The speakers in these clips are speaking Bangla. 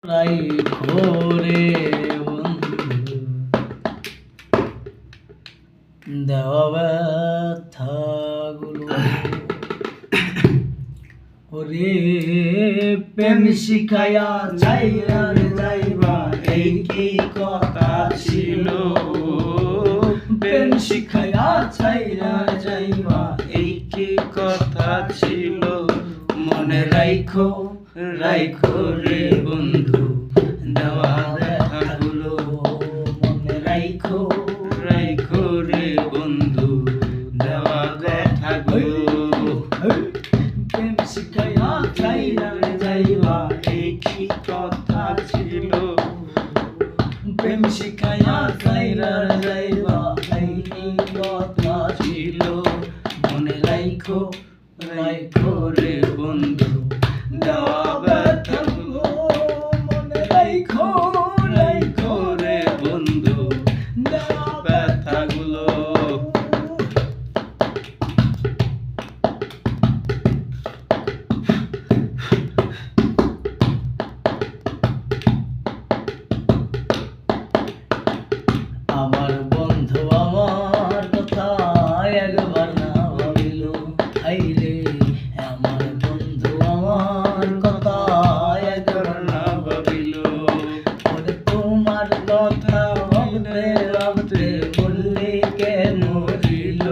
রাইখো রে বন্ধু দেওয়া ব্যথাগুলো। ওরে প্রেম শিখাইয়া যাইয়া যাইবা এই কি কথা ছিল, প্রেম শিখাইয়া যাইয়া যাইবা এই কি কথা ছিল। মনে রাইখো রাইখো রে বন্ধু দেওয়া ব্যথাগুলো। মনে রাইখো রাইখো রে বন্ধু দেওয়া ব্যথাগুলো। প্রেম শিখাইয়া যাইয়া যাইবা এই কি কথা ছিল, প্রেম শিখাইয়া যাইয়া যাইবা এই কি কথা ছিল। মনে রাইখো রাইখো রে বন্ধু দেওয়া ব্যথাগুলো। মনে রাইখো রাইখো রে বন্ধু দেওয়া ব্যথাগুলো। আমার বন্ধু আমার কথা একবার না ভাবিল, হাইরে আমার বন্ধু আমার কথা একবার না ভাবিল। ওরে তোমার কথা ভাবতে ভাবতে বললে কেন দিল,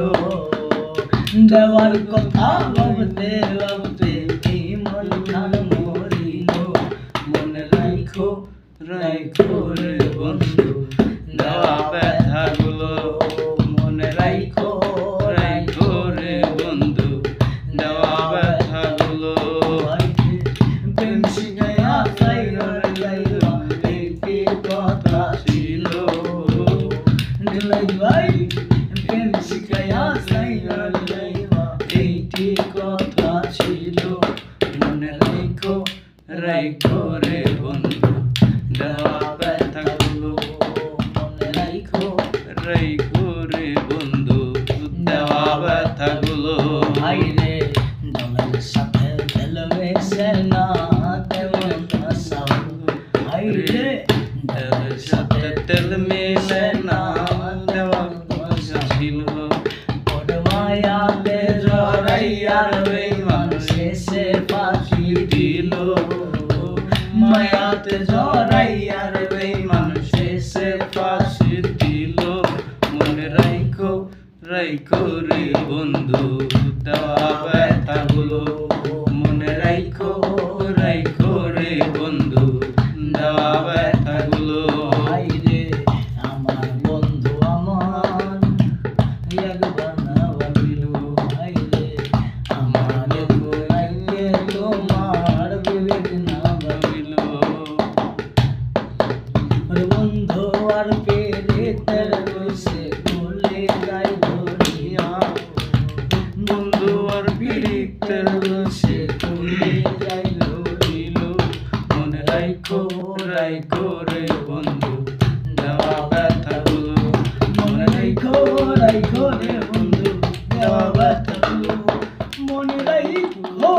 দেওয়ার কথা ভাবতে ভাবতে এই মন খান মরিল। মনে রাইখো রাইখো রে বন্ধু দেওয়া ব্যথাগুলো। মনে রাইখো রাইখো রে বন্ধু দেওয়া ব্যথাগুলো। প্রেম শিখাইয়া যাইয়া যাইবা এই কি কথা ছিল। দিলাই ভাই প্রেম শিখাইয়া যাইয়া যাইবা এই কি কথা ছিল। মনে রাইখো রাইখো রে বন্ধু দেওয়া ব্যথাগুলো। মনে রাইখো রাইখো রে বন্ধু দেওয়া ব্যথাগুলো। হাইরে দলের সাথে তেল মেশে না তেমন আসাও। হাইরে দেওয়ার সাথে তেল মেলে না দেওয়া কথা ছিল। ওর মায়াতে জড়াইয়া বেঈমান শেষে ফাঁসি দিল। মায়াতে জড়াইয়া বেঈমান শেষে ফাঁসি দিল। মনে রাইখো রাইখো রে বন্ধু দেওয়া ব্যথাগুলো। মনে রাইখো রাইখো রে বন্ধু দেওয়া ব্যথাগুলো। হাইরে আমার বন্ধু আমার একবার না ভাবিল। হাইরে আমার গোলাইকে তোমার বিবেক না ভাবিল। ওরে বন্ধু আর পেরেতের বসে কোলে যাই ধরিয়া, বন্ধু আর পীড়িতের বসে কোলে যাই ধরিল। মনে রাইখো রাইখো রে বন্ধু দেওয়া ব্যথাগুলো। মনে রাইখো রাইখো রে বন্ধু দেওয়া ব্যথাগুলো। মনে রাইখো